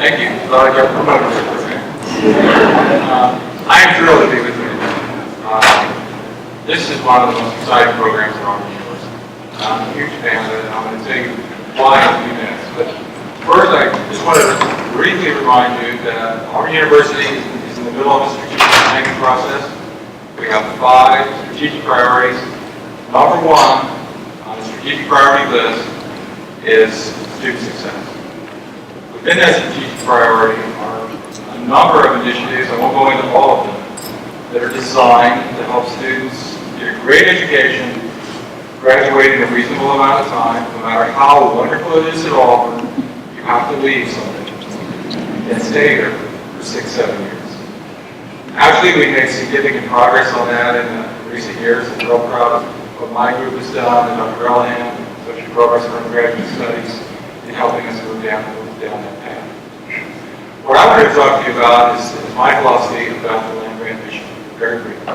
Thank you. I got promoted. I am thrilled to be with you. This is one of the most exciting programs at Auburn University. I'm a huge fan of it, and I'm going to tell you why in a few minutes. But first, I just wanted to briefly remind you that Auburn University is in the middle of a strategic planning process. We have 5 strategic priorities. Number 1 on the strategic priority list is student success. Within that strategic priority are a number of initiatives, I won't go into all of them, that are designed to help students get a great education, graduate in a reasonable amount of time. No matter how wonderful it is at Auburn, you have to leave something and stay here for 6, 7 years. Actually, we made significant progress on that in recent years. I'm real proud of what my group has done, and Dr. Ellahan, Associate Professor for Undergraduate Studies, in helping us move down that path. What I wanted to talk to you about is my philosophy about the land-grant mission, very briefly.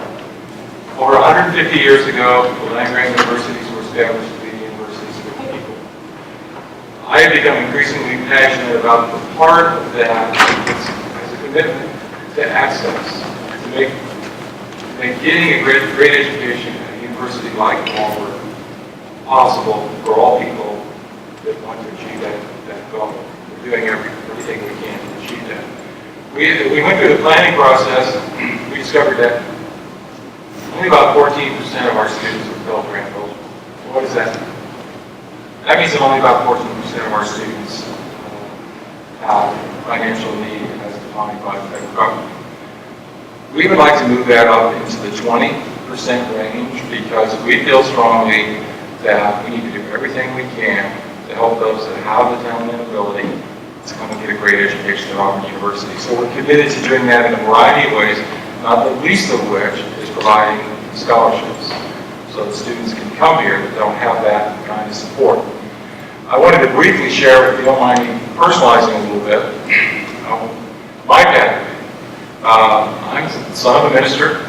Over 150 years ago, the land-grant universities were established to be universities for the people. I have become increasingly passionate about the part of that as a commitment to access, to make getting a great education at a university like Auburn possible for all people that want to achieve that goal. We're doing everything we can to achieve that. We went through the planning process. We discovered that only about 14% of our students are Pell Grant eligible. What does that mean? That means that only about 14% of our students have financial need as defined by the federal government. We would like to move that up into the 20% range because we feel strongly that we need to do everything we can to help those that have the talent and ability to come and get a great education at Auburn University. So we're committed to doing that in a variety of ways, not the least of which is providing scholarships so that students can come here that don't have that kind of support. I wanted to briefly share, if you don't mind me personalizing a little bit, my background. I'm the son of a minister.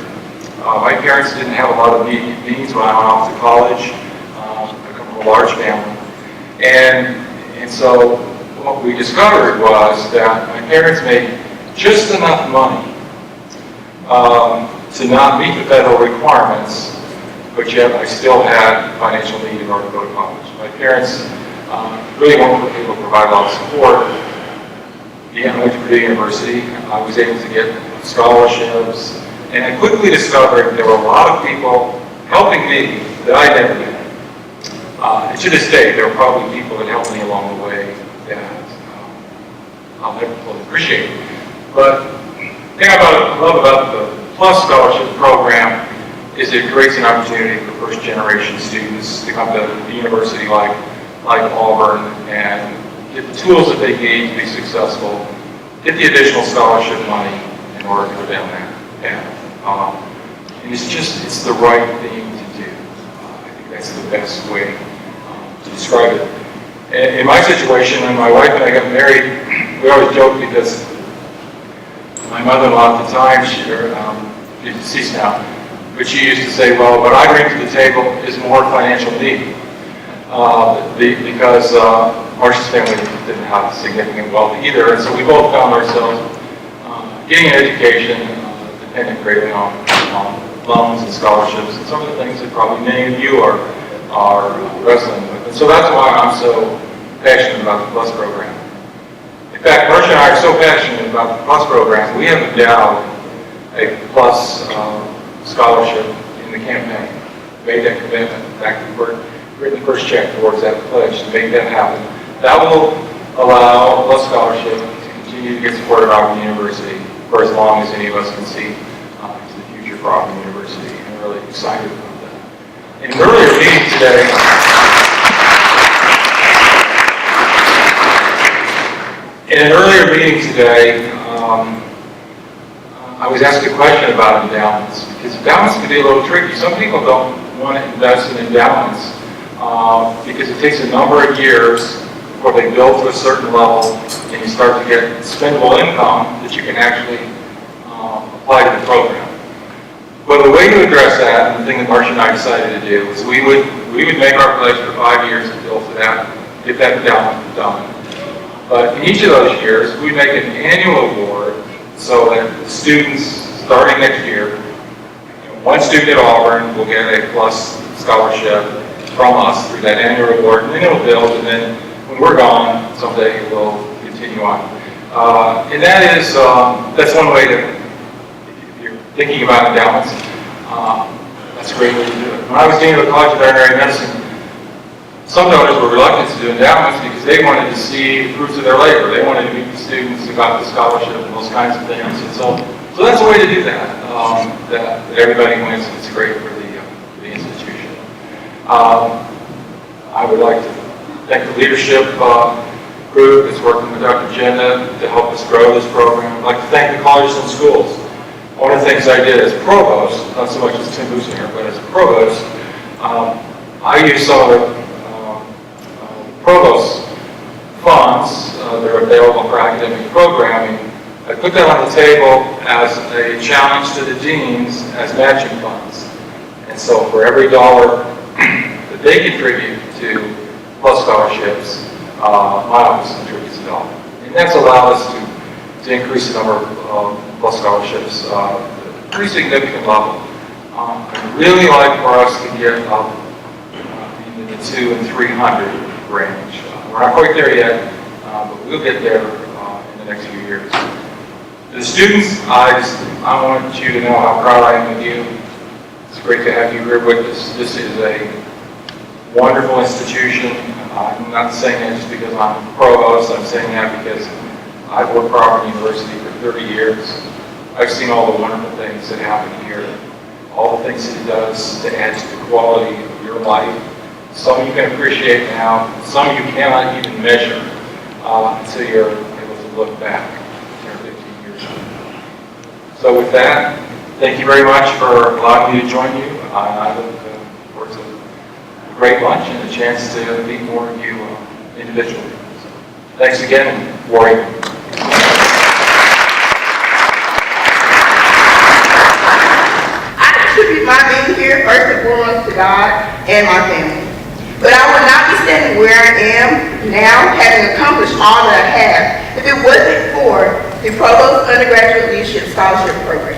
My parents didn't have a lot of means when I went off to college. I come from a large family. And so what we discovered was that my parents made just enough money to not meet the federal requirements, but yet I still had financial need in order to go to college. My parents really weren't able to provide a lot of support. I went to Purdue University. I was able to get scholarships, and I quickly discovered there were a lot of people helping me that I never met. And to this day, there are probably people that helped me along the way that I'll never fully appreciate. But the thing I love about the PLUS Scholarship Program is it creates an opportunity for first-generation students to come to a university like Auburn and get the tools that they need to be successful, get the additional scholarship money in order to go down that path. And it's the right thing to do. I think that's the best way to describe it. In my situation, when my wife and I got married, we always joke because my mother-in-law at the time, she's deceased now, but she used to say, well, what I bring to the table is more financial need. Because Marcia's family didn't have significant wealth either, and so we both found ourselves getting an education dependent greatly on loans and scholarships and some of the things that probably many of you are wrestling with. And so that's why I'm so passionate about the PLUS program. In fact, Marcia and I are so passionate about the PLUS program, we have endowed a PLUS scholarship in the campaign, made that commitment. In fact, we've written the first check towards that pledge to make that happen. That will allow a PLUS scholarship to continue to get support at Auburn University for as long as any of us can see into the future for Auburn University. And I'm really excited about that. In an earlier meeting today, I was asked a question about endowments, because endowments can be a little tricky. Some people don't want to invest in endowments because it takes a number of years before they build to a certain level and you start to get spendable income that you can actually apply to the program. But the way to address that, and the thing that Marcia and I decided to do, is we would make our pledge for 5 years to build to that, get that endowment done. But in each of those years, we make an annual award so that the students starting next year, one student at Auburn will get a plus scholarship from us through that annual award, and then it'll build, and then when we're gone, someday it will continue on. And that's one way to, if you're thinking about endowments, that's a great way to do it. When I was dean of the College of Veterinary Medicine, some donors were reluctant to do endowments because they wanted to see the fruits of their labor. They wanted to meet the students who got the scholarship and those kinds of things. And so that's a way to do that, that everybody wins. It's great for the institution. I would like to thank the leadership group that's working with Dr. Jenna to help us grow this program. I'd like to thank the colleges and schools. One of the things I did as provost, not so much as Tim Businger, but as a provost, I used some of the provost funds that are available for academic programming. I put that on the table as a challenge to the deans as matching funds. And so for every dollar that they contribute to plus scholarships, my office contributes $1. And that's allowed us to increase the number of plus scholarships at a pretty significant level. I'd really like for us to get up in the 200 and 300 range. We're not quite there yet, but we'll get there in the next few years. To the students, I want you to know how proud I am of you. It's great to have you here with us. This is a wonderful institution. I'm not saying that just because I'm provost. I'm saying that because I've worked for Auburn University for 30 years. I've seen all the wonderful things that happen here, all the things that it does to add to the quality of your life. Some you can appreciate now, some you cannot even measure until you're able to look back 10 or 15 years from now. So with that, thank you very much for allowing me to join you. I look forward to a great lunch and a chance to meet more of you individually. So, thanks again, and Warrior. I attribute my being here first and foremost to God and my family. But I would not be standing where I am now, having accomplished all that I have, if it wasn't for the Provost Undergraduate Leadership Scholarship Program.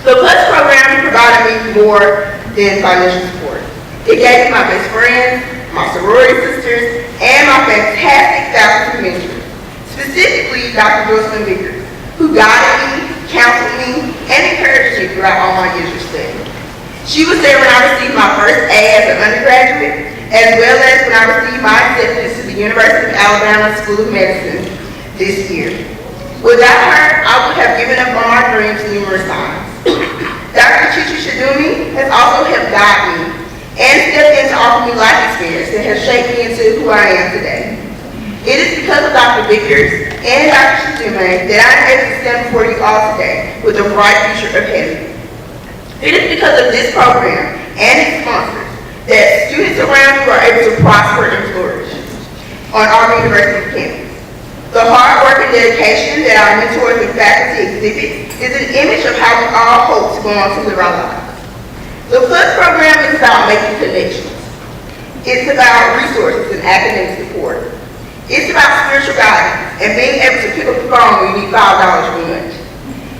The PLUS program provided me more than financial support. It gave me my best friends, my sorority sisters, and my fantastic faculty mentors, specifically Dr. Jocelyn Vickers, who guided me, counseled me, and encouraged me throughout all my years of study. She was there when I received my first A as an undergraduate, as well as when I received my acceptance to the University of Alabama School of Medicine this year. Without her, I would have given up on my dreams numerous times. Dr. Chichi Shadumi has also helped guide me and stepped in to offer me life experience that has shaped me into who I am today. It is because of Dr. Vickers and Dr. Shadumi that I am able to stand before you all today with a bright future ahead of me. It is because of this program and its sponsors that students around you are able to prosper and flourish on Auburn University campus. The hard work and dedication that our mentors and faculty exhibit is an image of how we all hope to go on to live our lives. The PLUS program is about making connections. It's about resources and academic support. It's about spiritual guidance and being able to pick up the phone when you need $5 for lunch.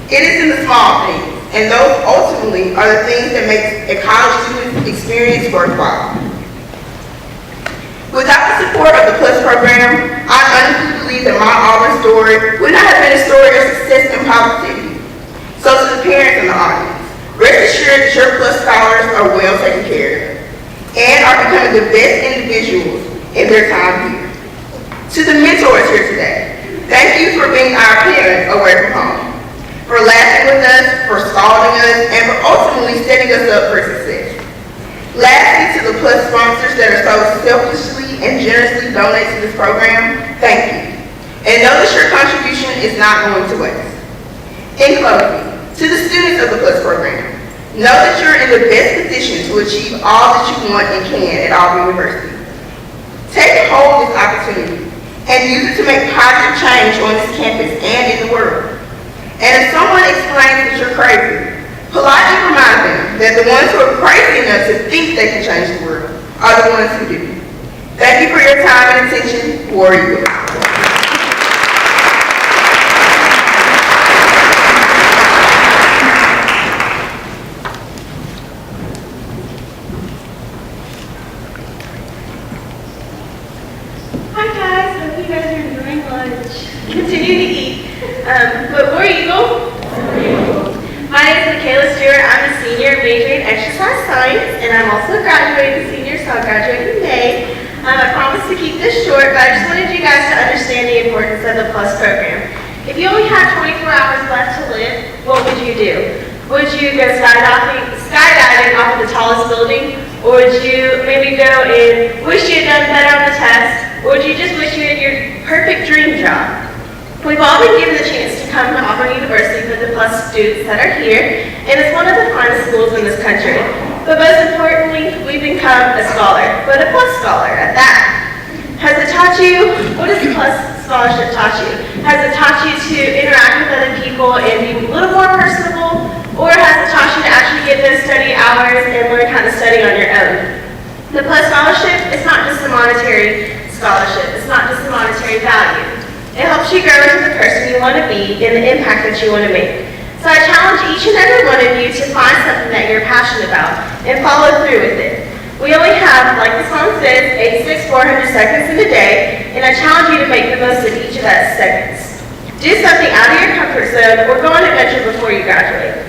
It is in the small things, and those ultimately are the things that make a college student's experience worthwhile. Without the support of the PLUS program, I honestly believe that my Auburn story would not have been a story of success and positivity. So to the parents in the audience, rest assured that your PLUS scholars are well taken care of and are becoming the best individuals in their time here. To the mentors here today, thank you for being our parents away from home, for laughing with us, for scolding us, and for ultimately setting us up for success. Lastly, to the PLUS sponsors that are so selflessly and generously donate to this program, thank you. And know that your contribution is not going to waste. In closing, to the students of the PLUS program, know that you're in the best position to achieve all that you want and can at Auburn University. Take hold of this opportunity and use it to make positive change on this campus and in the world. And if someone explains that you're crazy, politely remind them that the ones who are crazy enough to think they can change the world are the ones who do. Thank you for your time and attention. Warrior. continue to eat. But War Eagle. My name is Michaela Stewart. I'm a senior majoring in exercise science, and I'm also a graduating senior, so I'll graduate in May. I promise to keep this short, but I just wanted you guys to understand the importance of the PLUS program. If you only had 24 hours left to live, what would you do? Would you go skydiving off of the tallest building? Or would you maybe go and wish you had done better on the test? Or would you just wish you had your perfect dream job? We've all been given the chance to come to Auburn University for the PLUS students that are here, and it's one of the finest schools in this country. But most importantly, we've become a scholar, but a PLUS scholar at that. Has it taught you, what has the PLUS scholarship taught you? Has it taught you to interact with other people and be a little more personable? Or has it taught you to actually get those study hours and learn how to study on your own? The PLUS scholarship is not just a monetary scholarship. It's not just a monetary value. It helps you grow into the person you want to be and the impact that you want to make. So I challenge each and every one of you to find something that you're passionate about and follow through with it. We only have, like the song says, 400 seconds in a day, and I challenge you to make the most of each of those seconds. Do something out of your comfort zone or go on an adventure before you graduate.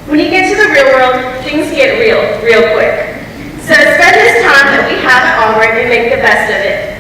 When you get to the real world, things get real quick. So spend this time that we have at Auburn and make the best of it.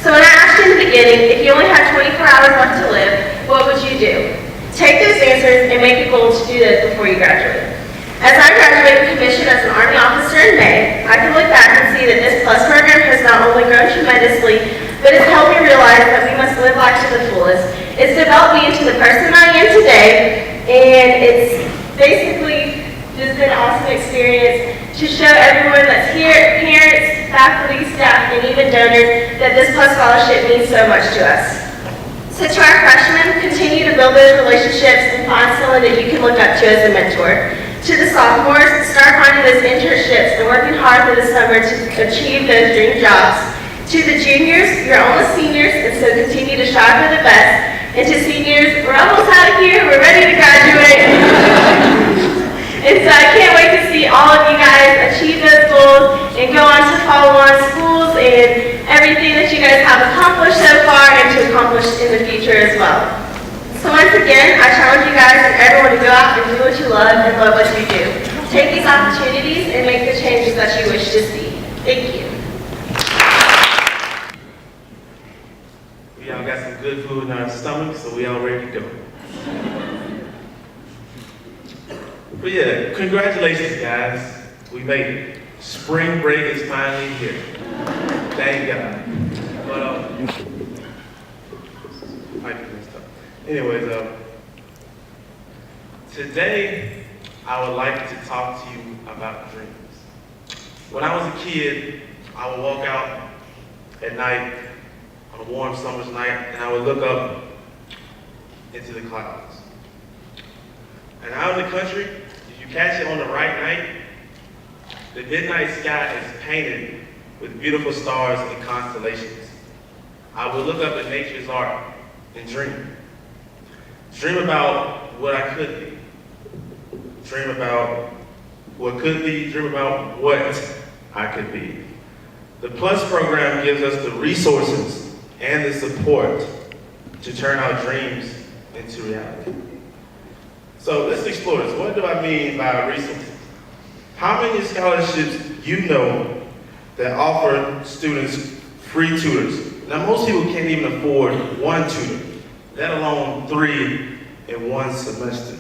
So when I asked you in the beginning, if you only had 24 hours left to live, what would you do? Take those answers and make a goal to do this before you graduate. As I graduate and commissioned as an Army officer in May, I can look back and see that this PLUS program has not only grown tremendously, but it's helped me realize that we must live life to the fullest. It's developed me into the person I am today, and it's basically just been an awesome experience to show everyone that's here, parents, faculty, staff, and even donors, that this PLUS scholarship means so much to us. So to our freshmen, continue to build those relationships and find someone that you can look up to as a mentor. To the sophomores, start finding those internships and working hard through the summer to achieve those dream jobs. To the juniors, you're almost seniors, and so continue to strive for the best. And to seniors, we're almost out of here, we're ready to graduate. And so I can't wait to see all of you guys achieve those goals and go on to follow on schools and everything that you guys have accomplished so far and to accomplish in the future as well. So once again, I challenge you guys and everyone to go out and do what you love and love what you do. Take these opportunities and make the changes that you wish to see. Thank you. We all got some good food in our stomachs, so we all ready to go. But yeah, congratulations guys. We made it. Spring break is finally here. Thank God. But anyways, today I would like to talk to you about dreams. When I was a kid, I would walk out at night on a warm summer's night and I would look up into the clouds. And out in the country, if you catch it on the right night, the midnight sky is painted with beautiful stars and constellations. I would look up at nature's art and dream. Dream about what I could be. Dream about what could be, dream about what I could be. The PLUS program gives us the resources and the support to turn our dreams into reality. So let's explore this. What do I mean by resources? How many scholarships you know that offer students free tutors? Now most people can't even afford one tutor, let alone 3 in one semester.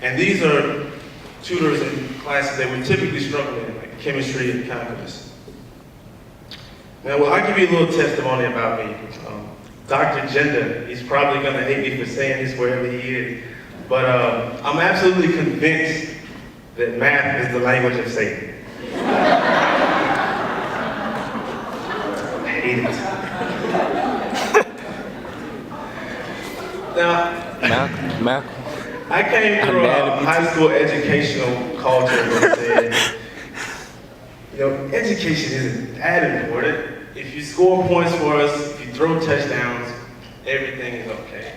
And these are tutors in classes that we typically struggle in, like chemistry and calculus. Now, well, I'll give you a little testimony about me. Dr. Gender, he's probably gonna hate me for saying this wherever he is, but I'm absolutely convinced that math is the language of Satan. I hate it. Now, I came through a high school educational culture that said, you know, education isn't that important. If you score points for us, if you throw touchdowns, everything is okay.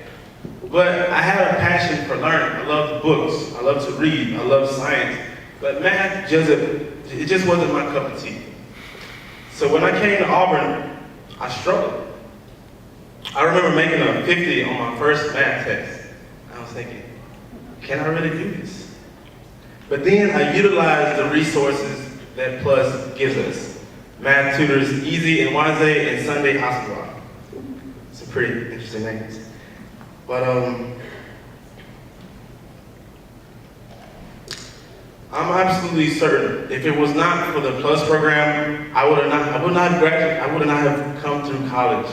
But I had a passion for learning. I loved books. I love to read. I love science. But math it just wasn't my cup of tea. So when I came to Auburn, I struggled. I remember making a 50 on my first math test. I was thinking, can I really do this? But then I utilized the resources that Plus gives us. Math tutors Easy and Wanze and Sunday Aswa. Some pretty interesting names. But I'm absolutely certain if it was not for the Plus program, I would not have graduated. I would not have come through college.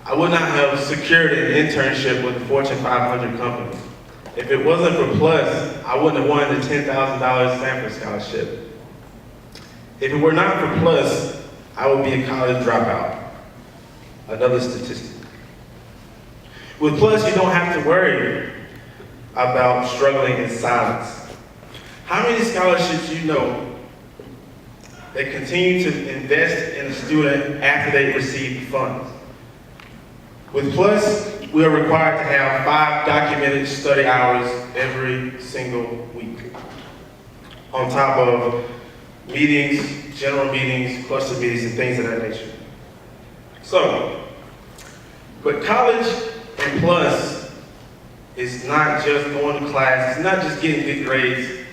I would not have secured an internship with a Fortune 500 company. If it wasn't for Plus, I wouldn't have won the $10,000 Stanford scholarship. If it were not for Plus, I would be a college dropout. Another statistic. With Plus, you don't have to worry about struggling in silence. How many scholarships you know that continue to invest in a student after they receive the funds? With Plus, we are required to have 5 documented study hours every single week, on top of meetings, general meetings, cluster meetings, and things of that nature. So, but college and Plus is not just going to class, it's not just getting good grades,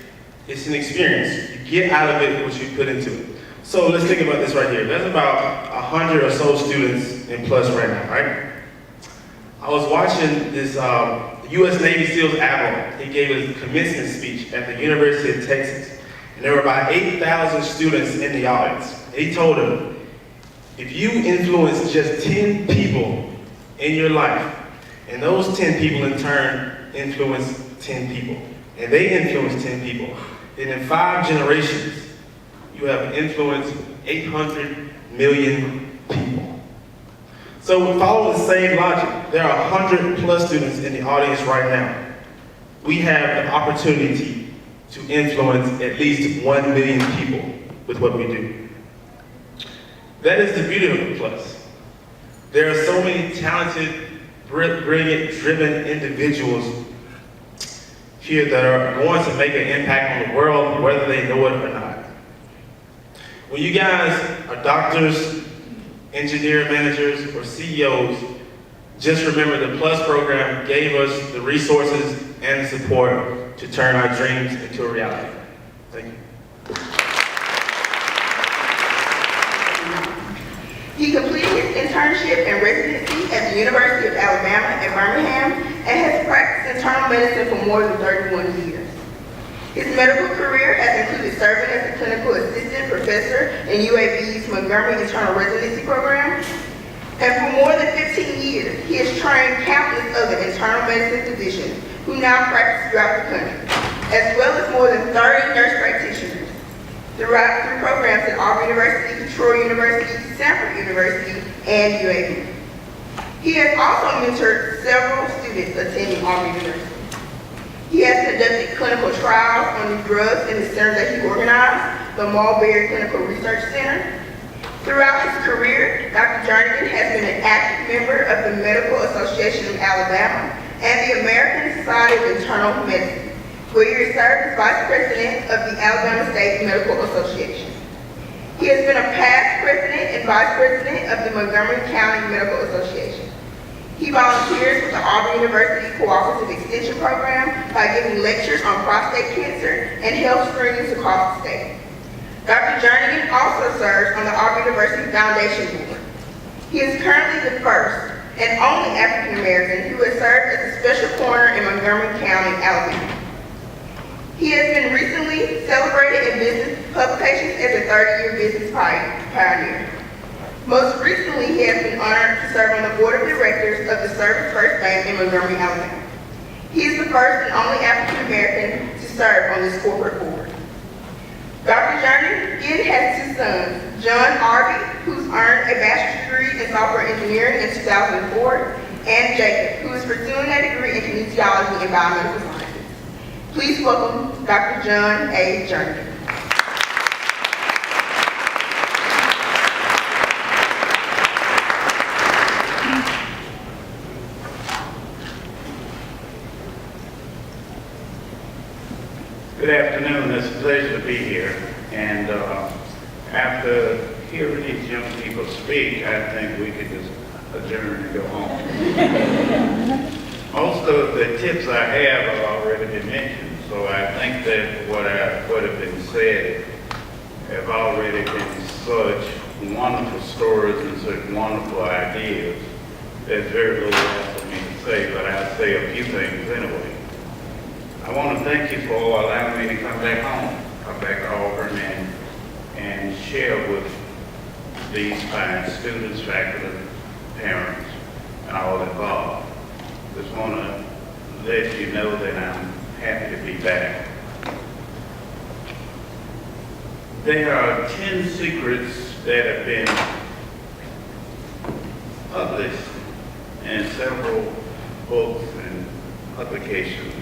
it's an experience. You get out of it what you put into it. So let's think about this right here. There's about 100 or so students in Plus right now, right? I was watching this U.S. Navy SEALs admiral. He gave a commencement speech at the University of Texas. And there were about 8,000 students in the audience. And he told them, if you influence just 10 people in your life, and those 10 people in turn influence 10 people, and they influence 10 people, then in 5 generations, you have influenced 800 million people. So we follow the same logic. There are 100 plus students in the audience right now. We have the opportunity to influence at least 1 million people with what we do. That is the beauty of the Plus. There are so many talented, brilliant, driven individuals here that are going to make an impact on the world, whether they know it or not. When you guys are doctors, engineer managers, or CEOs, just remember the Plus program gave us the resources and the support to turn our dreams into a reality. Thank you. He completed his internship and residency at the University of Alabama at Birmingham and has practiced internal medicine for more than 31 years. His medical career has included serving as a clinical assistant professor in UAB's Montgomery Internal Residency Program. And for more than 15 years, he has trained countless other internal medicine physicians who now practice throughout the country, as well as more than 30 nurse practitioners through programs at Auburn University, Troy University, Stanford University, and UAB. He has also mentored several students attending Auburn University. He has conducted clinical trials on the drugs in the center that he organized, the Mulberry Clinical Research Center. Throughout his career, Dr. Jernigan has been an active member of the Medical Association of Alabama and the American Society of Internal Medicine, where he has served as Vice President of the Alabama State Medical Association. He has been a past President and Vice President of the Montgomery County Medical Association. He volunteers with the Auburn University Cooperative Extension Program by giving lectures on prostate cancer and health screenings across the state. Dr. Jernigan also serves on the Auburn University Foundation Board. He is currently the first and only African American who has served as a special coroner in Montgomery County, Alabama. He has been recently celebrated in business publications as a 30-year business pioneer. Most recently, he has been honored to serve on the board of directors of the Service First Bank in Montgomery, Alabama. He is the first and only African American to serve on this corporate board. Dr. Jernigan has 2 sons, John Arby, who's earned a bachelor's degree in software engineering in 2004, and Jacob, who is pursuing a degree in kinesiology and biomedical sciences. Please welcome Dr. John A. Jernigan. Good afternoon. It's a pleasure to be here. And after hearing these young people speak, I think we could just adjourn and go home. Most of the tips I have already been mentioned, so I think that what have been said have already been such wonderful stories and such wonderful ideas. There's very little else for me to say, but I'll say a few things anyway. I want to thank you for allowing me to come back home, come back to Auburn and share with these fine students, faculty, parents, and all involved. Just want to let you know that I'm happy to be back. There are 10 secrets that have been published in several books and publications,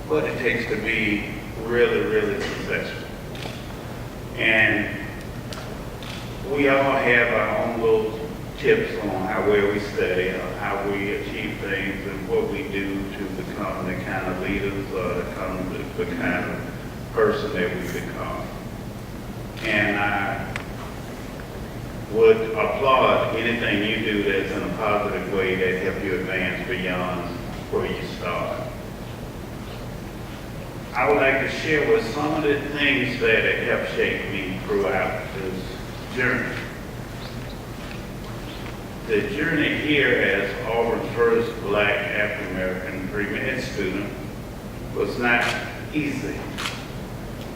what it takes to be really, really successful. And we all have our own little tips on how well we study, or how we achieve things, and what we do to become the kind of leaders or become the kind of person that we become. And I would applaud anything you do that's in a positive way that helps you advance beyond where you start. I would like to share with some of the things that have helped shape me throughout this journey. The journey here as Auburn's first Black African-American pre-med student was not easy.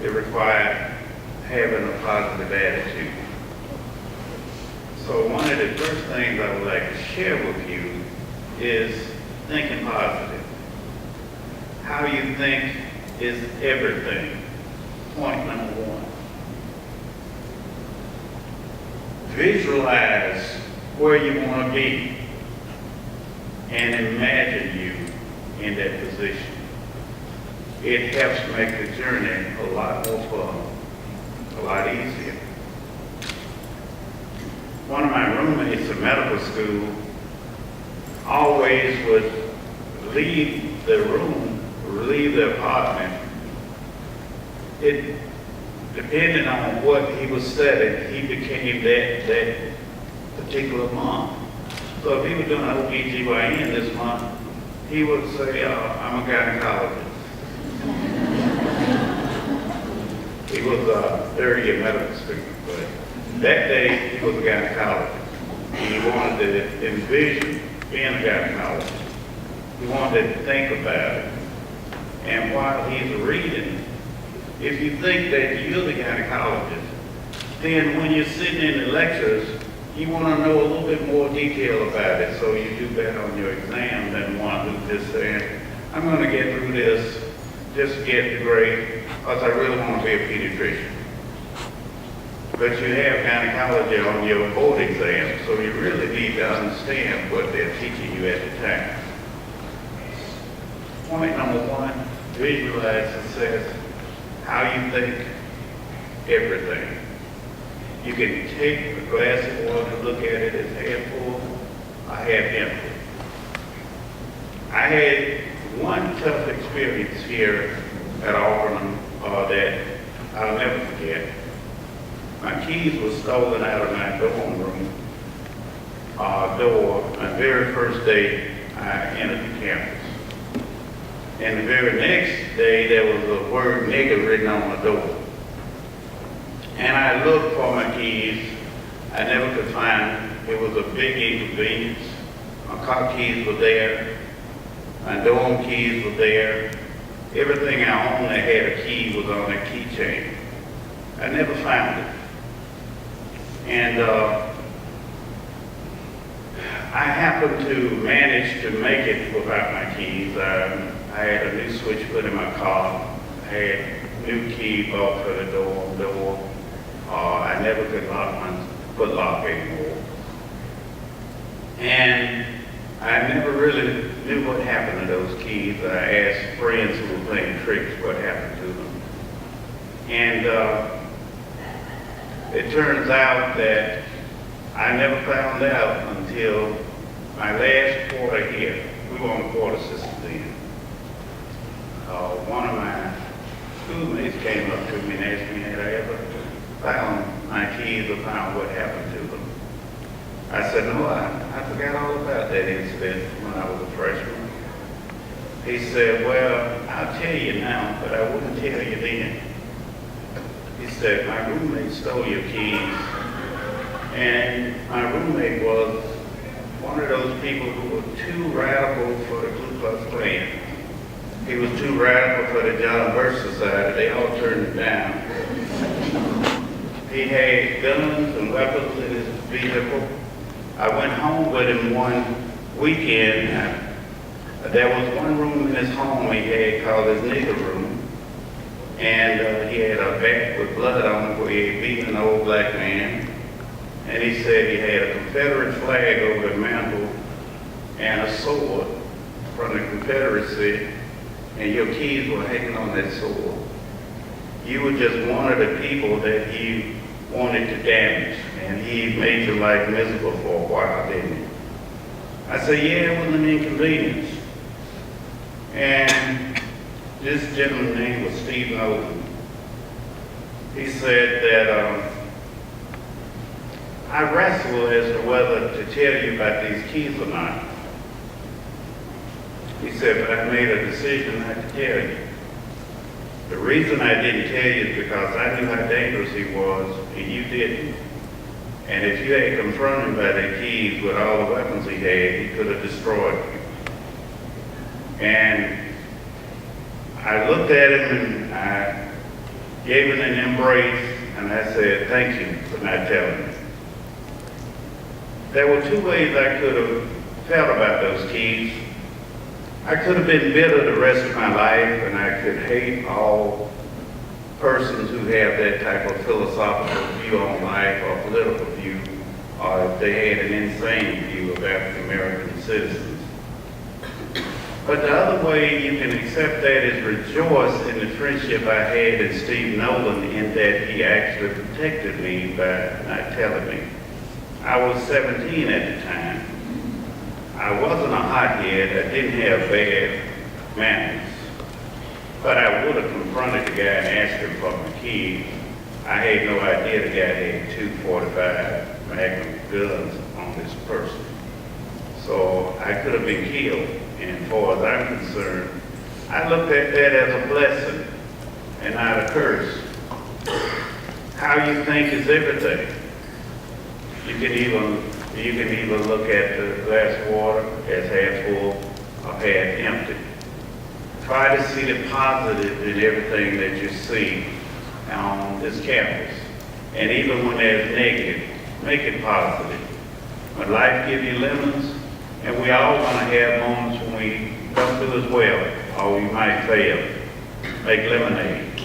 It required having a positive attitude. So one of the first things I would like to share with you is thinking positive. How you think is everything. Point number one. Visualize where you want to be and imagine you in that position. It helps make the journey a lot more fun, a lot easier. One of my roommates in medical school always would leave the room, leave the apartment. It depended on what he was studying, he became that particular month. So if he was doing OBGYN this month, he would say, I'm a gynecologist. He was a third-year medical student, but that day he was a gynecologist. He wanted to envision being a gynecologist. He wanted to think about it. And while he's reading, if you think that you're the gynecologist, then when you're sitting in the lectures, you want to know a little bit more detail about it, so you do better on your exam than one who's just saying, I'm going to get through this, just get the grade, because I really want to be a pediatrician. But you have gynecology on your board exam, so you really need to understand what they're teaching you at the time. Point number one, visualize success. How you think, everything. You can take a glass of water and look at it as half full or half empty. I had one tough experience here at Auburn that I'll never forget. My keys were stolen out of my dorm room door my very first day I entered the campus. And the very next day, there was a word nigger written on the door. And I looked for my keys. I never could find them. It was a big inconvenience. My car keys were there. My dorm keys were there. Everything I owned that had a key was on a keychain. I never found it. And I happened to manage to make it without my keys. I had a new switch put in my car. I had new key bought for the door. I never could lock my foot lock anymore. And I never really knew what happened to those keys. I asked friends who were playing tricks what happened to them. And it turns out that I never found out until my last quarter here. We were on the quarter system then. One of my schoolmates came up to me and asked me had I ever found my keys or found what happened to them. I said, no, I forgot all about that incident when I was a freshman. He said, well, I'll tell you now, but I wouldn't tell you then. He said, my roommate stole your keys. And my roommate was one of those people who were too radical for the Ku Klux Klan. He was too radical for the John Birch Society. They all turned him down. He had guns and weapons in his vehicle. I went home with him one weekend. There was one room in his home he had called his nigger room. And he had a bag with blood on it where he had beaten an old black man. And he said he had a Confederate flag over the mantle and a sword from the Confederacy, and your keys were hanging on that sword. You were just one of the people that he wanted to damage, and he made your life miserable for a while, didn't he? I said, yeah, it was an inconvenience. And this gentleman's name was Steve Nolan. He said that I wrestle as to whether to tell you about these keys or not. He said, but I made a decision not to tell you. The reason I didn't tell you is because I knew how dangerous he was, and you didn't. And if you had confronted him by the keys with all the weapons he had, he could have destroyed you. And I looked at him and I gave him an embrace, and I said, thank you for not telling me. There were two ways I could have felt about those keys. I could have been bitter the rest of my life, and I could hate all persons who have that type of philosophical view on life or political view, or if they had an insane view of African American citizens. But the other way you can accept that is rejoice in the friendship I had with Steve Nolan, in that he actually protected me by not telling me. I was 17 at the time. I wasn't a hothead. I didn't have bad manners. But I would have confronted the guy and asked him for my keys. I had no idea the guy had 245 Magnum guns on this person. So I could have been killed. And as far as I'm concerned, I looked at that as a blessing and not a curse. How you think is everything. You can either look at the glass of water as half full or half empty. Try to see the positive in everything that you see on this campus. And even when there's negative, make it positive. When life gives you lemons, and we all want to have moments when we don't do as well, or we might fail, make lemonade.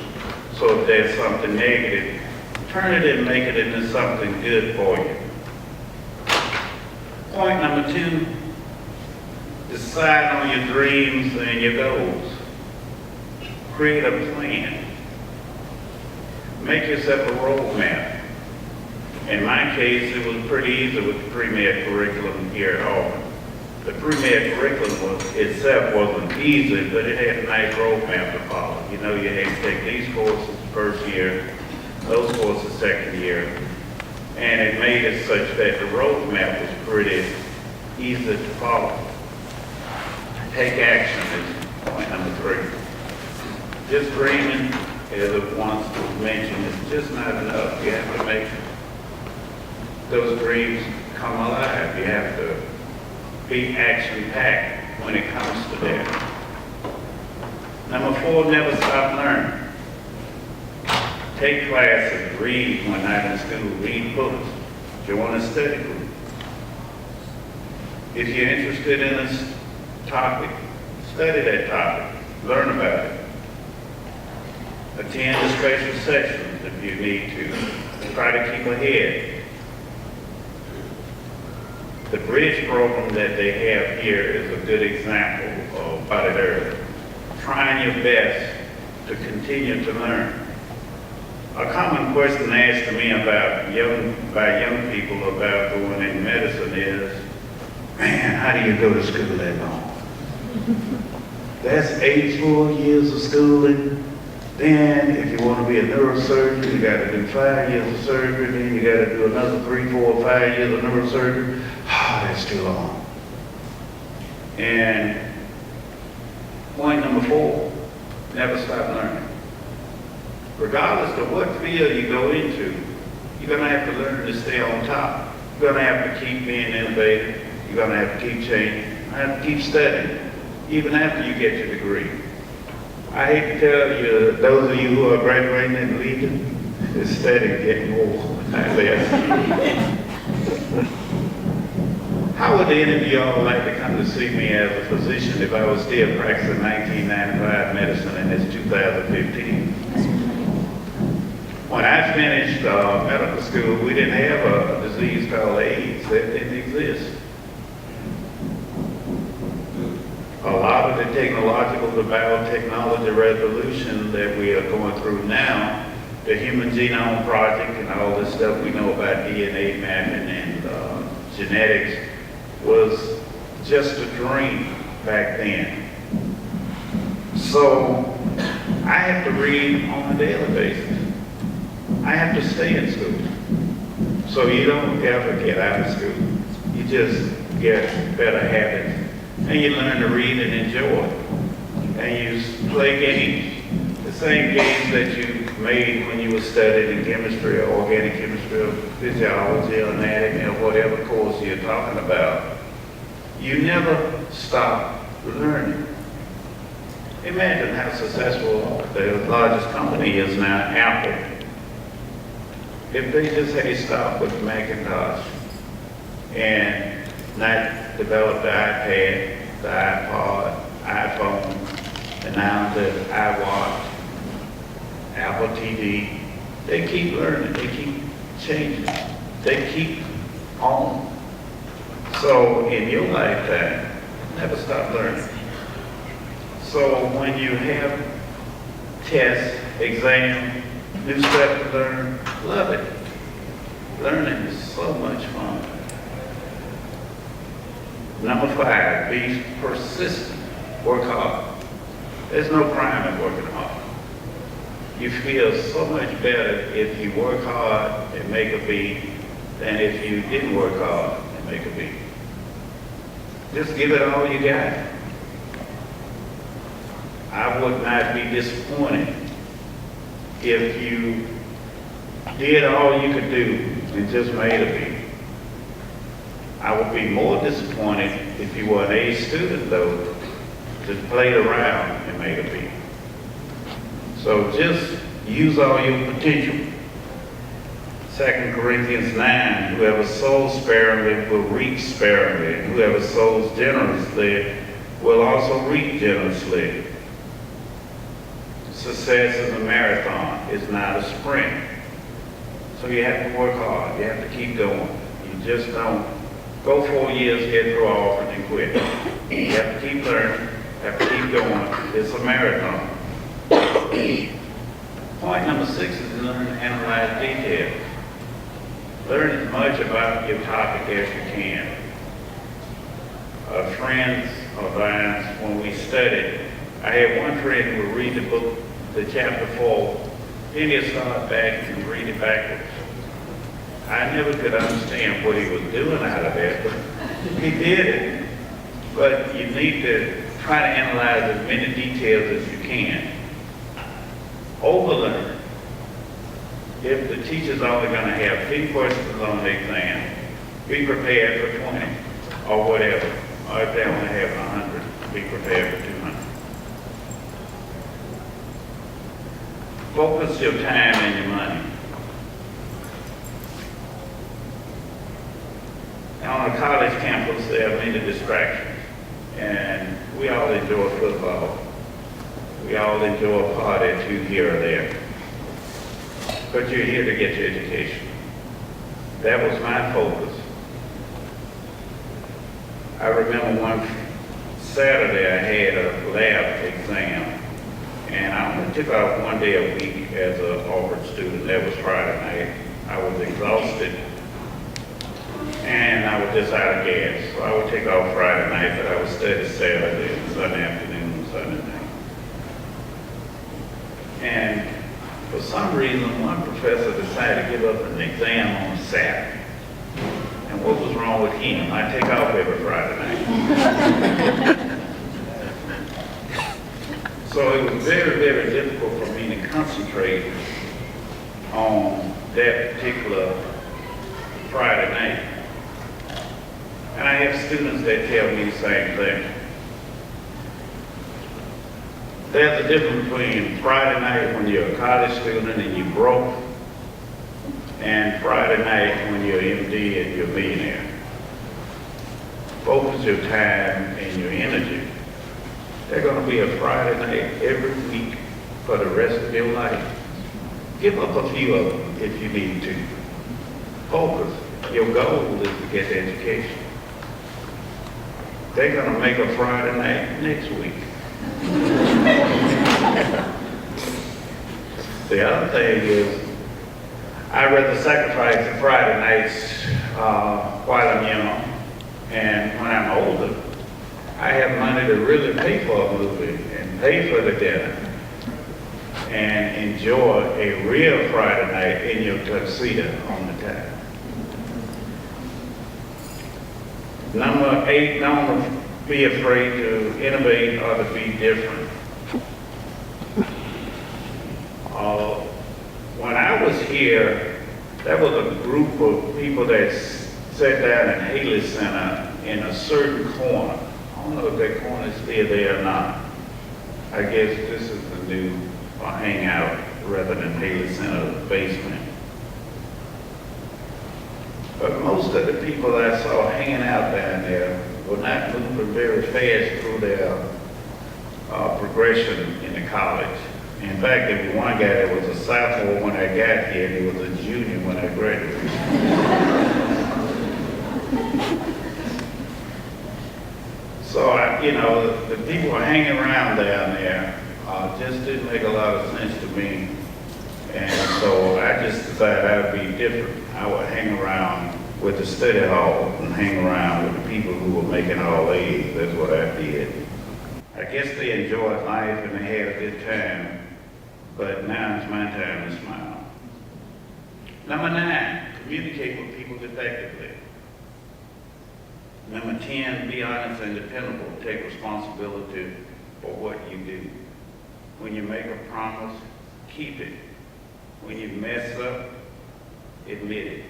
So if there's something negative, turn it and make it into something good for you. Point number 2, decide on your dreams and your goals. Create a plan. Make yourself a roadmap. In my case, it was pretty easy with the pre-med curriculum here at Auburn. The pre-med curriculum itself wasn't easy, but it had a nice roadmap to follow. You know, you had to take these courses first year, those courses second year, and it made it such that the roadmap was pretty easy to follow. Take action is point number 3. Just dreaming, as it once was mentioned, is just not enough. You have to make those dreams come alive. You have to be action-packed when it comes to that. Number 4, never stop learning. Take classes, read when not in school, read books, join a study group. If you're interested in a topic, study that topic, learn about it. Attend the special sessions if you need to. Try to keep ahead. The bridge program that they have here is a good example of about it earlier. Trying your best to continue to learn. A common question asked to me by young people about going into medicine is, man, how do you go to school that long? That's 8 full years of schooling. Then if you want to be a neurosurgeon, you got to do 5 years of surgery. Then you got to do another 3, 4, 5 years of neurosurgery. Oh, that's too long. And point number 4, never stop learning. Regardless of what field you go into, you're gonna have to learn to stay on top. You're gonna have to keep being innovative. You're gonna have to keep changing. You're gonna have to keep studying, even after you get your degree. I hate to tell you, those of you who are graduating and leaving, it's steady getting old. How would any of y'all like to come to see me as a physician if I was still practicing 1995 medicine and it's 2015? When I finished medical school, we didn't have a disease called AIDS. It didn't exist. A lot of the technological, the biotechnology revolution that we are going through now, the Human Genome Project and all this stuff we know about DNA mapping and genetics, was just a dream back then. So I have to read on a daily basis. I have to stay in school. So you don't ever get out of school. You just get better habits. And you learn to read and enjoy. And you play games. The same games that you made when you were studying in chemistry or organic chemistry or physiology or anatomy or whatever course you're talking about. You never stop learning. Imagine how successful the largest company is now, Apple. If they just had stopped with the Macintosh and not developed the iPad, the iPod, iPhone, and now the iWatch, Apple TV, they keep learning, they keep changing, they keep on. So in your lifetime, never stop learning. So when you have tests, exams, new stuff to learn, love it. Learning is so much fun. Number 5, be persistent. Work hard. There's no crime in working hard. You feel so much better if you work hard and make a B than if you didn't work hard and make a B. Just give it all you got. I would not be disappointed if you did all you could do and just made a B. I would be more disappointed if you were an A student, though, just played around and made a B. So just use all your potential. 2 Corinthians 9, whoever sows sparingly will reap sparingly, and whoever sows generously will also reap generously. Success is a marathon, it's not a sprint. So you have to work hard, you have to keep going. You just don't go 4 years, get through all and then quit. You have to keep learning, have to keep going. It's a marathon. Point number 6 is to learn to analyze details. Learn as much about your topic as you can. Friends of mine, when we studied, I had one friend who would read the book, the chapter 4, then he'd start back and read it backwards. I never could understand what he was doing out of that, but he did it. But you need to try to analyze as many details as you can. Overlearn. If the teacher's only going to have 10 questions on the exam, be prepared for 20 or whatever. Or if they only have 100, be prepared for 200. Focus your time and your money. On a college campus, there are many distractions, and we all enjoy football. We all enjoy a party or two here or there. But you're here to get your education. That was my focus. I remember one Saturday I had a lab exam, and I only took off one day a week as an Auburn student. That was Friday night. I was exhausted, and I was just out of gas. So I would take off Friday night, but I would study Saturday and Sunday afternoon and Sunday night. And for some reason, one professor decided to give up an exam on Saturday. And What was wrong with him? I take off every Friday night. So it was very, very difficult for me to concentrate on that particular Friday night. And I have students that tell me the same thing. There's a difference between Friday night when you're a college student and you broke, and Friday night when you're MD and you're a millionaire. Focus your time and your energy. There's going to be a Friday night every week for the rest of your life. Give up a few of them if you need to. Focus. Your goal is to get the education. They're going to make a Friday night next week. The other thing is, I'd rather sacrifice the Friday nights while I'm young, and when I'm older, I have money to really pay for a movie and pay for the dinner and enjoy a real Friday night in your tuxedo on the time. Number 8, don't be afraid to innovate or to be different. When I was here, there was a group of people that sat down in Haley Center in a certain corner. I don't know if that corner is still there or not. I guess this is the new hangout rather than Haley Center basement. But most of the people I saw hanging out down there were not moving very fast through their progression in the college. In fact, there was one guy that was a sophomore when I got here, and he was a junior when I graduated. So, the people hanging around down there just didn't make a lot of sense to me. And so I just decided I would be different. I would hang around with the study hall and hang around with the people who were making all A's. That's what I did. I guess they enjoyed life and they had a good time. But now it's my time to smile. Number 9, communicate with people effectively. Number 10, be honest and dependable. Take responsibility for what you do. When you make a promise, keep it. When you mess up, admit it.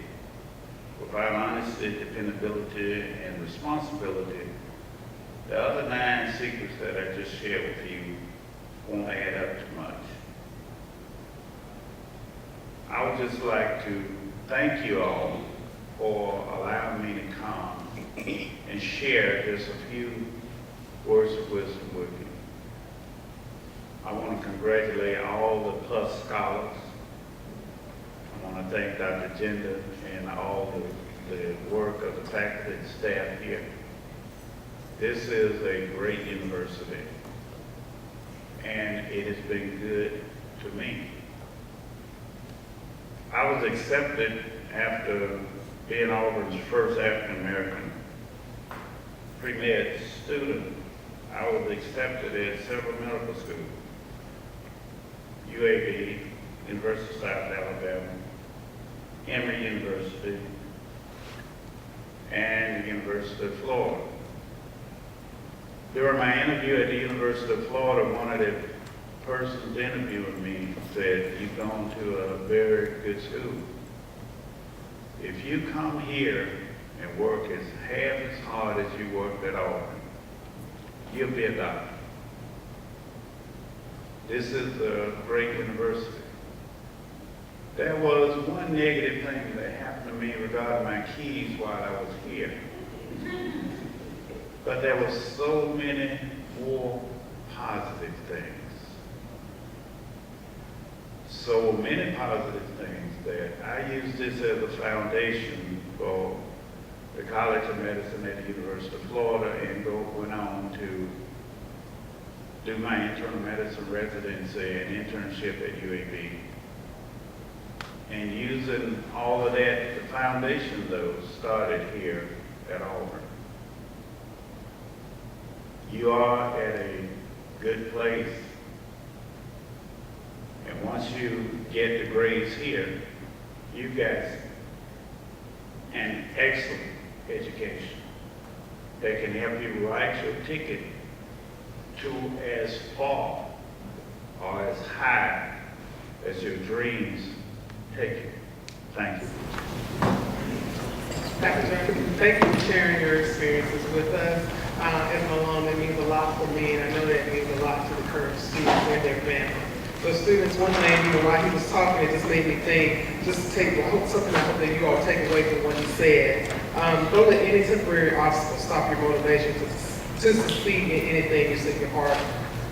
Without honesty, dependability, and responsibility, the other 9 secrets that I just shared with you won't add up to much. I would just like to thank you all for allowing me to come and share just a few words of wisdom with you. I want to congratulate all the PLUS scholars. I want to thank Dr. Gender and all the work of the faculty and staff here. This is a great university, and it has been good to me. I was accepted after being Auburn's first African-American pre-med student. I was accepted at several medical schools. UAB, University of South Alabama, Emory University, and the University of Florida. During my interview at the University of Florida, one of the persons interviewing me said, "You've gone to a very good school. If you come here and work as half as hard as you worked at Auburn, you'll be a doctor." This is a great university. There was one negative thing that happened to me regarding my keys while I was here. But there were so many more positive things. So many positive things that I use this as a foundation for the College of Medicine at the University of Florida and went on to do my internal medicine residency and internship at UAB. And using all of that, the foundation though started here at Auburn. You are at a good place. And once you get the grades here, you've got an excellent education. They can help you write your ticket to as far or as high as your dreams take you. Thank you. Dr. Johnson, thank you for sharing your experiences with us. As an alum, it means a lot for me, and I know that it means a lot to the current students and their families. So students, one thing, while he was talking, it just made me think, just take, something I hope that you all take away from what he said. Don't let any temporary obstacle stop your motivation to succeed in anything you set your heart on.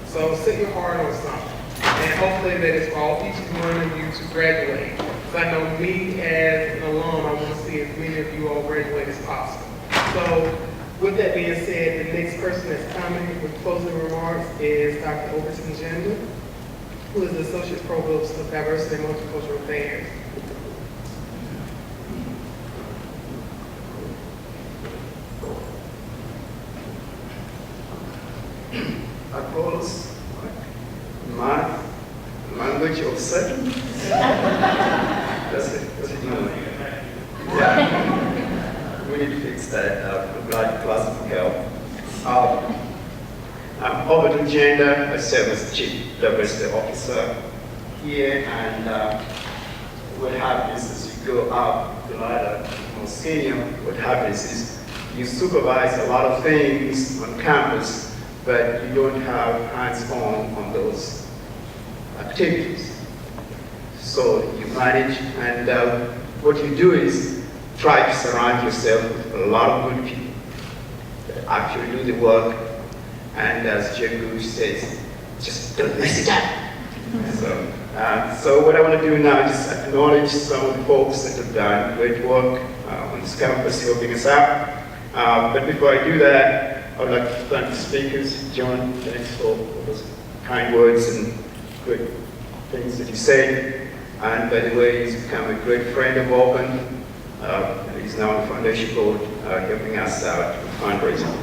So set your heart on something. And hopefully that it's for each and one of you to graduate. So I know me as an alum, I want to see as many of you all graduate as possible. So with that being said, the next person that's coming with closing remarks is Dr. Overton Jindal, who is the Associate Provost of Diversity and Multicultural Affairs. Across math, language of seven. That's it. No. Yeah. We need to fix that. I'm glad class can help. I'm Overton Jindal. I serve as Chief Diversity Officer here, and what happens is you go up the ladder, more senior. What happens is you supervise a lot of things on campus, but you don't have hands-on those activities. So you manage, and what you do is try to surround yourself with a lot of good people that actually do the work. And as Jim Gooch says, just don't mess it up. So what I want to do now is acknowledge some of the folks that have done great work on this campus helping us out. But before I do that, I would like to thank the speakers. John, thanks for those kind words and good things that you said. And by the way, he's become a great friend of Auburn. He's now on the foundation board helping us out with fundraising.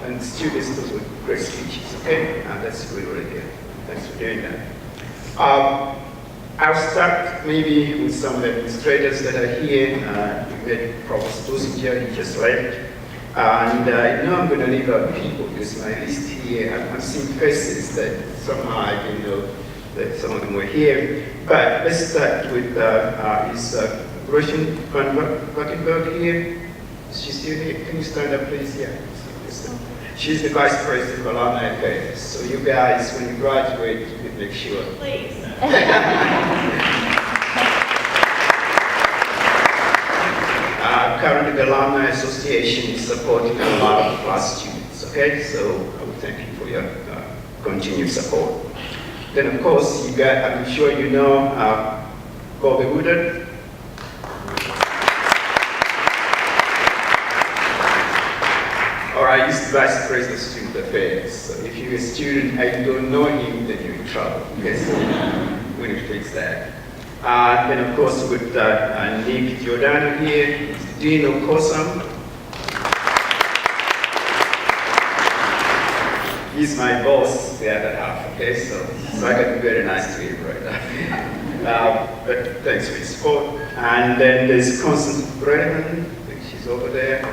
And the students, those were great speeches, okay? And that's really, really good. Thanks for doing that. I'll start maybe with some of the administrators that are here. You met Provost Businger, he just left. And I know I'm going to leave out people because my list here, I'm seeing faces that somehow I didn't know that some of them were here. But let's start with is Russian van Wackenberg here. Is she still here? Can you stand up, please? Yeah. She's the Vice President of Alumni Affairs. So you guys, when you graduate, you can make sure. Please. Currently, the Alumni Association is supporting a lot of class students, okay? So I would thank you for your continued support. Then, of course, you got, I'm sure you know, Bobby Woodard. All right, he's the Vice President of Student Affairs. So if you're a student and you don't know him, then you're in trouble. Yes, we need to fix that. And then, of course, with Nick Giordano here, he's the Dean of COSAM. He's my boss, the other half, okay? So I got to be very nice to him right now. But thanks for his support. And then there's Constance Brennan, I think she's over there.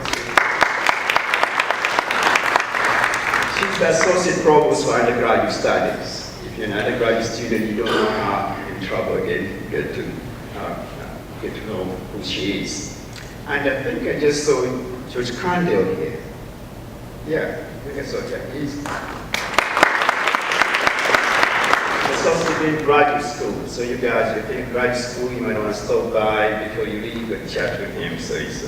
She's the Associate Provost for Undergraduate Studies. If you're an undergraduate student, you don't know how, you're in trouble again. You get to know who she is. And I think I just saw George Condell here. Yeah, I think I saw Japanese. It's also been graduate school. So you guys, if you're in graduate school, you might want to stop by before you leave and chat with him. So he's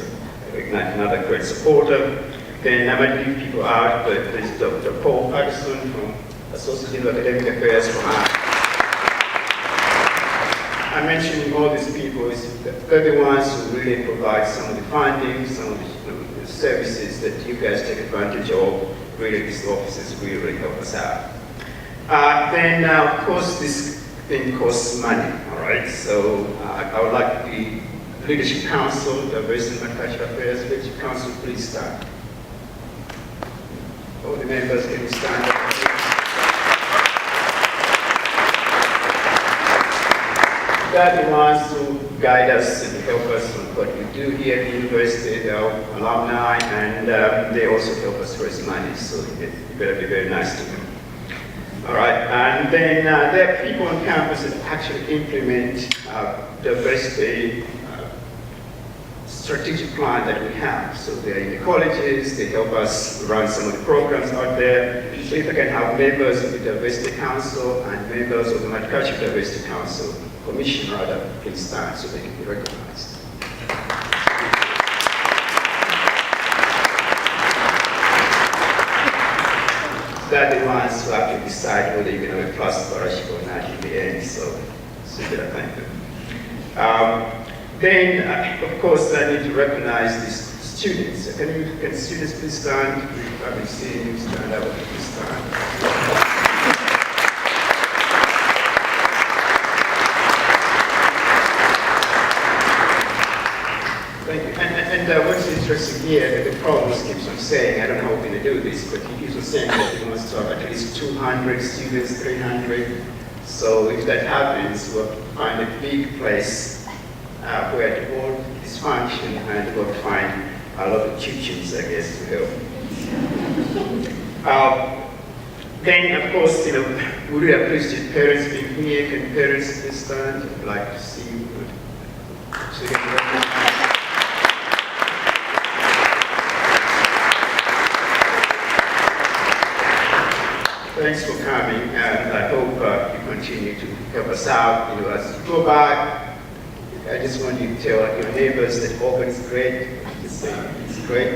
another great supporter. Then I might leave people out, but there's Dr. Paul Patterson from Associated Academic Affairs from I'm mentioning all these people is they're the ones who really provide some of the funding, some of the services that you guys take advantage of. Really, these offices really help us out. Then, of course, this thing costs money, all right? So I would like the Leadership Council, Diversity and Multicultural Affairs, Leadership Council, please stand. All the members can stand up. They're the ones who guide us and help us on what we do here at the university. They are alumni, and they also help us raise money, so you better be very nice to them. All right, and then there are people on campus that actually implement diversity strategic plan that we have. So they're in the colleges, they help us run some of the programs out there. So if I can have members of the Diversity Council and members of the Multicultural Diversity Council, Commission rather, please stand so they can be recognized. They're the ones who have to decide whether you're going to have a plus scholarship or not in the end, so you better thank them. Then, of course, I need to recognize these students. Can students please stand? I've been seeing you stand up, please stand. Thank you. And what's interesting here, the provost keeps on saying, I don't know how we're going to do this, but he keeps on saying that he wants to have at least 200 students, 300. So if that happens, we'll find a big place where the board is functioning, and we'll find a lot of teachers, I guess, to help. Then, of course, we really appreciate parents being here. Can parents please stand? I'd like to see you. So you can Thanks for coming, and I hope you continue to help us out. As you go back, I just want you to tell your neighbors that Auburn is great. It's great,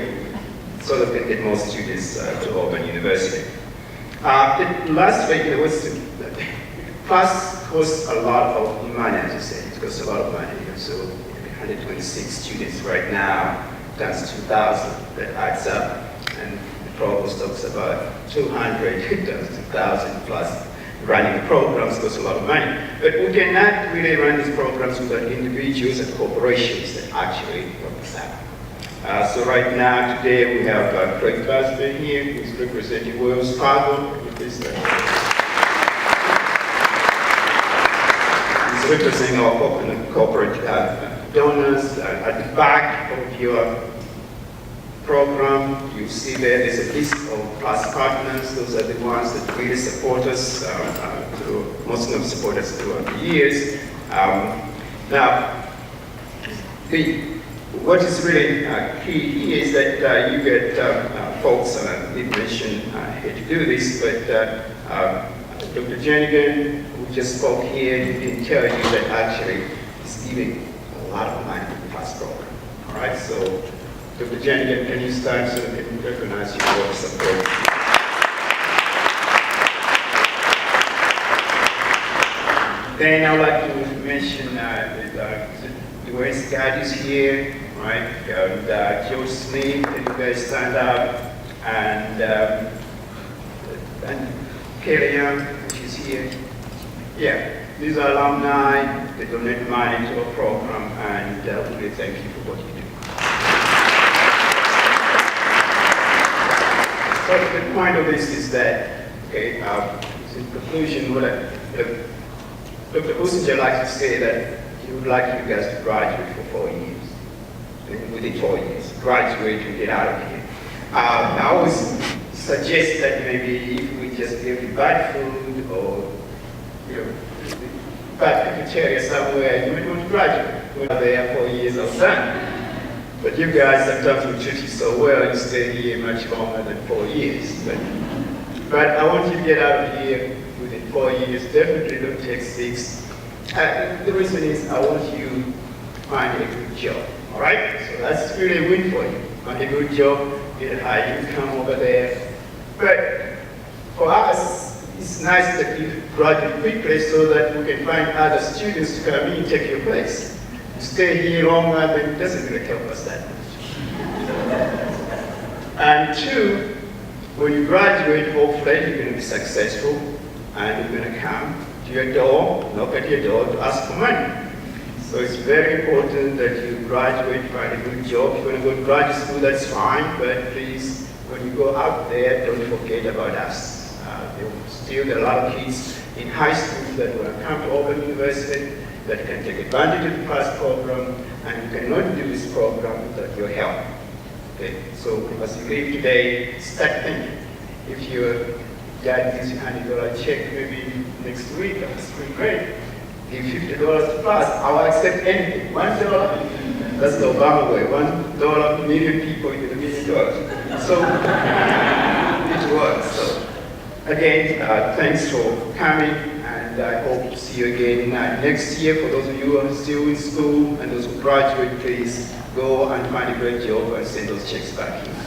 so that we can get more students to Auburn University. Last week, class costs a lot of money, as you said. It costs a lot of money. So 126 students right now, that's 2,000. That adds up. And the provost talks about 200, that's 2,000 plus. Running programs costs a lot of money. But we cannot really run these programs without individuals and corporations that actually help us out. So right now, today, we have Craig Busby here, who's representing Wells Fargo. He's representing our corporate donors. At the back of your program, you see there's a list of plus partners. Those are the ones that really support us, most of them support us throughout the years. Now, what is really key here is that you get folks, I did mention here to do this, but Dr. Jernigan, who just spoke here, he didn't tell you that actually he's giving a lot of money to the plus program. All right, so Dr. Jernigan, can you start so we can recognize you for the support? Then I would like to mention that the West Guard is here, right? Joe Smith, can you guys stand up? And Kelly Young, she's here. Yeah, these are alumni. They donate money to our program, and we really thank you for what you do. So the point of this is that, okay, in conclusion, Dr. Usinger likes to say that he would like you guys to graduate for 4 years. Within 4 years, graduate and get out of here. I always suggest that maybe if we just give you bad food or bad cafeteria somewhere, you might want to graduate. We're there 4 years or done. But you guys, sometimes we treat you so well, you stay here much longer than 4 years. But I want you to get out of here within 4 years. Definitely don't take 6. The reason is I want you to find a good job. All right? So that's really a win for you. Find a good job, get a high income over there. But for us, it's nice that you graduate quickly so that we can find other students to come in and take your place. Stay here longer, then it doesn't really help us that much. And 2, when you graduate, hopefully you're going to be successful and you're going to come to your door, knock at your door to ask for money. So it's very important that you graduate, find a good job. If you want to go to graduate school, that's fine, but please, when you go out there, don't forget about us. There are a lot of kids in high school that want to come to Auburn University, that can take advantage of the PASS program, and you cannot do this program without your help. Okay, so as you leave today, start thinking. If your dad gives you $100 check maybe next week after spring break, give $50 to PASS, I will accept anything. $1, that's the Obama way. $1 million people, you get $1 million. So it works. So again, thanks for coming, and I hope to see you again next year. For those of you who are still in school and those who graduate, please go and find a great job and send those checks back in.